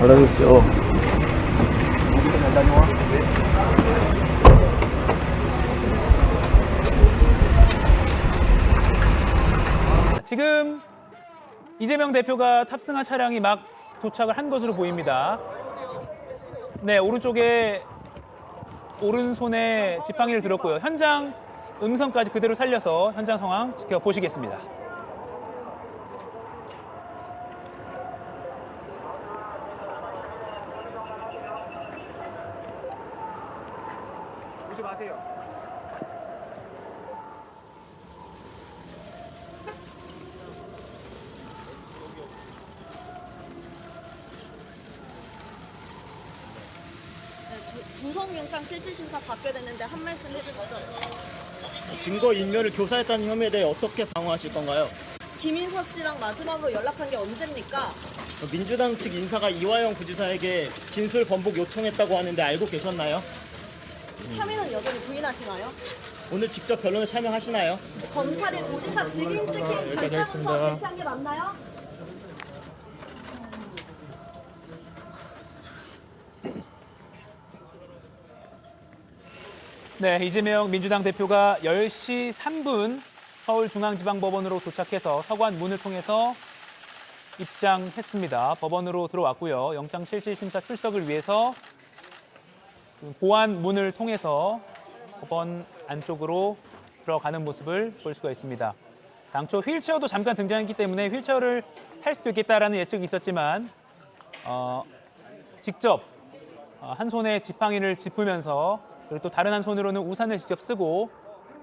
알아듣죠. 지금 이재명 대표가 탑승한 차량이 막 도착을 한 것으로 보입니다. 네, 오른쪽에 오른손에 지팡이를 들었고요. 현장 음성까지 그대로 살려서 현장 상황 지켜보시겠습니다. 오지 마세요. 구속영장 실질심사 받게 됐는데 한 말씀 해주시죠. 증거인멸을 교사했다는 혐의에 대해 어떻게 방어하실 건가요? 김인서 씨랑 마지막으로 연락한 게 언제입니까? 민주당 측 인사가 이화영 부지사에게 진술 번복 요청했다고 하는데 알고 계셨나요? 혐의는 여전히 부인하시나요? 오늘 직접 변론에 참여하시나요? 검찰이 도지사 증인 찍힌 결정서 제시한 게 맞나요? 네, 이재명 민주당 대표가 10시 3분 서울중앙지방법원으로 도착해서 서관 문을 통해서 입장했습니다. 법원으로 들어왔고요. 영장실질심사 출석을 위해서 보안 문을 통해서 법원 안쪽으로 들어가는 모습을 볼 수가 있습니다. 당초 휠체어도 잠깐 등장했기 때문에 휠체어를 탈 수도 있겠다라는 예측이 있었지만 직접 한 손에 지팡이를 짚으면서 그리고 또 다른 한 손으로는 우산을 직접 쓰고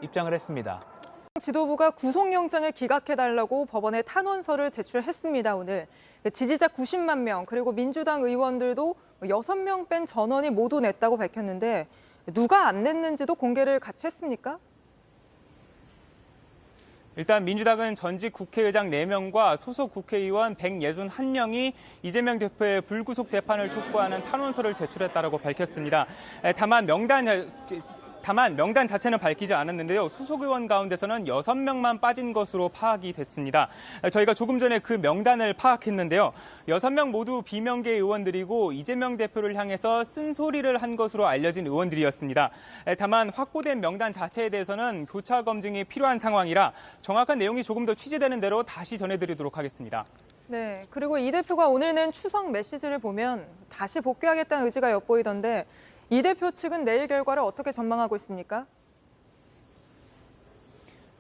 입장을 했습니다. 지도부가 구속영장을 기각해달라고 법원에 탄원서를 제출했습니다. 오늘 지지자 90만 명 그리고 민주당 의원들도 6명 뺀 전원이 모두 냈다고 밝혔는데 누가 안 냈는지도 공개를 같이 했습니까? 일단 민주당은 전직 국회의장 4명과 소속 국회의원 161명이 이재명 대표의 불구속 재판을 촉구하는 탄원서를 제출했다고 밝혔습니다. 다만 명단 자체는 밝히지 않았는데요. 소속 의원 가운데서는 6명만 빠진 것으로 파악이 됐습니다. 저희가 조금 전에 그 명단을 파악했는데요. 6명 모두 비명계 의원들이고 이재명 대표를 향해서 쓴소리를 한 것으로 알려진 의원들이었습니다. 다만 확보된 명단 자체에 대해서는 교차 검증이 필요한 상황이라 정확한 내용이 조금 더 취재되는 대로 다시 전해드리도록 하겠습니다. 네, 그리고 이 대표가 오늘 낸 추석 메시지를 보면 다시 복귀하겠다는 의지가 엿보이던데 이 대표 측은 내일 결과를 어떻게 전망하고 있습니까?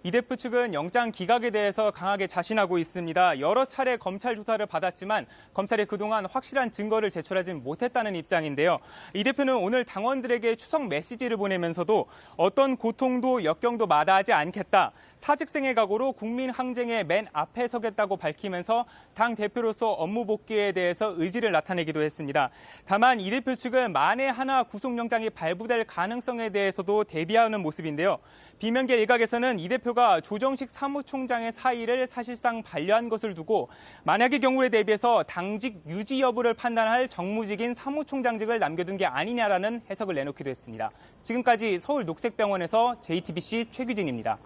이 대표 측은 영장 기각에 대해서 강하게 자신하고 있습니다. 여러 차례 검찰 조사를 받았지만 검찰이 그동안 확실한 증거를 제출하지 못했다는 입장인데요. 이 대표는 오늘 당원들에게 추석 메시지를 보내면서도 어떤 고통도 역경도 마다하지 않겠다. 사직생의 각오로 국민 항쟁의 맨 앞에 서겠다고 밝히면서 당 대표로서 업무 복귀에 대해서 의지를 나타내기도 했습니다. 다만 이 대표 측은 만에 하나 구속영장이 발부될 가능성에 대해서도 대비하는 모습인데요. 비명계 일각에서는 이 대표가 조정식 사무총장의 사의를 사실상 반려한 것을 두고 만약의 경우에 대비해서 당직 유지 여부를 판단할 정무직인 사무총장직을 남겨둔 게 아니냐라는 해석을 내놓기도 했습니다. 지금까지 서울 녹색병원에서 JTBC 최규진입니다.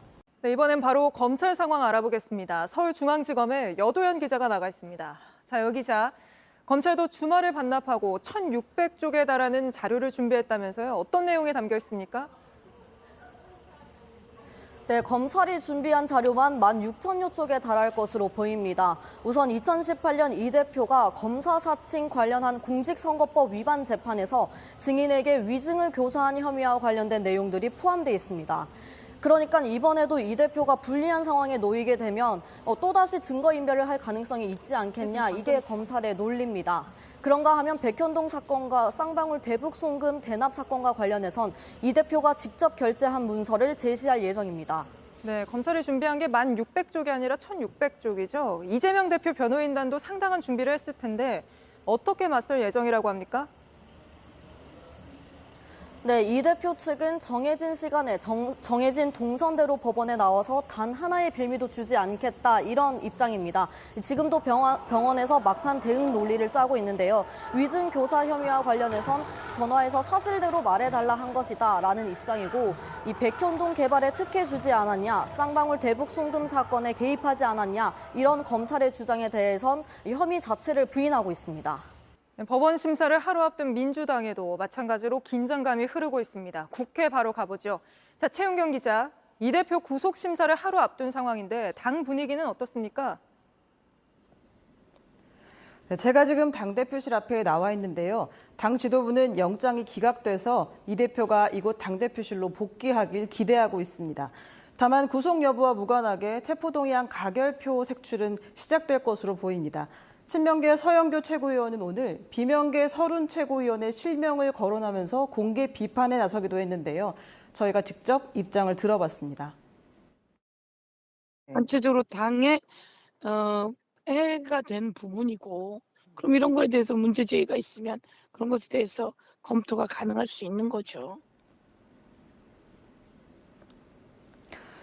네, 이번엔 바로 검찰 상황 알아보겠습니다. 서울중앙지검에 여도현 기자가 나가 있습니다. 자, 여 기자, 검찰도 주말을 반납하고 1,600쪽에 달하는 자료를 준비했다면서요. 어떤 내용이 담겨 있습니까? 네, 검찰이 준비한 자료만 16,000여 쪽에 달할 것으로 보입니다. 우선 2018년 이 대표가 검사 사칭 관련한 공직선거법 위반 재판에서 증인에게 위증을 교사한 혐의와 관련된 내용들이 포함되어 있습니다. 그러니까 이번에도 이 대표가 불리한 상황에 놓이게 되면 또다시 증거인멸을 할 가능성이 있지 않겠냐, 이게 검찰의 논리입니다. 그런가 하면 백현동 사건과 쌍방울 대북 송금 대납 사건과 관련해선 이 대표가 직접 결제한 문서를 제시할 예정입니다. 네, 검찰이 준비한 게 1,600쪽이 아니라 1,600쪽이죠. 이재명 대표 변호인단도 상당한 준비를 했을 텐데 어떻게 맞설 예정이라고 합니까? 네, 이 대표 측은 정해진 시간에 정해진 동선대로 법원에 나와서 단 하나의 빌미도 주지 않겠다 이런 입장입니다. 지금도 병원에서 막판 대응 논리를 짜고 있는데요. 위증 교사 혐의와 관련해선 전화해서 사실대로 말해달라 한 것이다라는 입장이고 이 백현동 개발에 특혜 주지 않았냐, 쌍방울 대북 송금 사건에 개입하지 않았냐 이런 검찰의 주장에 대해선 이 혐의 자체를 부인하고 있습니다. 법원 심사를 하루 앞둔 민주당에도 마찬가지로 긴장감이 흐르고 있습니다. 국회 바로 가보죠. 자, 최은경 기자, 이 대표 구속 심사를 하루 앞둔 상황인데 당 분위기는 어떻습니까? 네, 제가 지금 당대표실 앞에 나와 있는데요. 당 지도부는 영장이 기각돼서 이 대표가 이곳 당대표실로 복귀하길 기대하고 있습니다. 다만 구속 여부와 무관하게 체포동의안 가결표 색출은 시작될 것으로 보입니다. 친명계 서영교 최고위원은 오늘 비명계 서른 최고위원의 실명을 거론하면서 공개 비판에 나서기도 했는데요. 저희가 직접 입장을 들어봤습니다. 전체적으로 당에 해가 된 부분이고 그럼 이런 거에 대해서 문제 제기가 있으면 그런 것에 대해서 검토가 가능할 수 있는 거죠.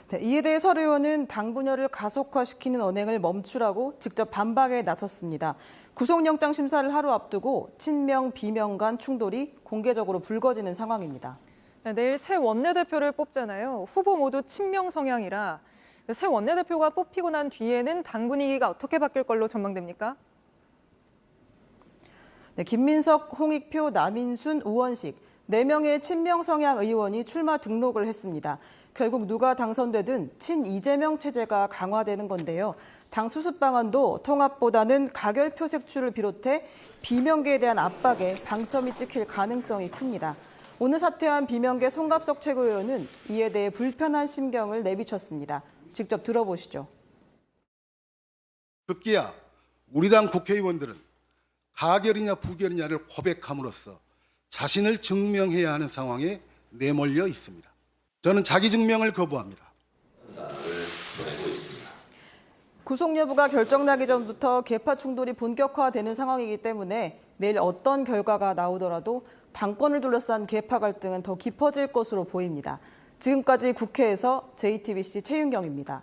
네, 이에 대해 서 의원은 당 분열을 가속화시키는 언행을 멈추라고 직접 반박에 나섰습니다. 구속영장 심사를 하루 앞두고 친명, 비명 간 충돌이 공개적으로 불거지는 상황입니다. 네, 내일 새 원내대표를 뽑잖아요. 후보 모두 친명 성향이라 새 원내대표가 뽑히고 난 뒤에는 당 분위기가 어떻게 바뀔 걸로 전망됩니까? 네, 김민석, 홍익표, 남인순, 우원식 4명의 친명 성향 의원이 출마 등록을 했습니다. 결국 누가 당선되든 친이재명 체제가 강화되는 건데요. 당 수습 방안도 통합보다는 가결표 색출을 비롯해 비명계에 대한 압박에 방점이 찍힐 가능성이 큽니다. 오늘 사퇴한 비명계 송갑석 최고위원은 이에 대해 불편한 심경을 내비쳤습니다. 직접 들어보시죠. 급기야 우리 당 국회의원들은 가결이냐 부결이냐를 고백함으로써 자신을 증명해야 하는 상황에 내몰려 있습니다. 저는 자기 증명을 거부합니다. 구속 여부가 결정나기 전부터 계파 충돌이 본격화되는 상황이기 때문에 내일 어떤 결과가 나오더라도 당권을 둘러싼 계파 갈등은 더 깊어질 것으로 보입니다. 지금까지 국회에서 JTBC 최윤경입니다.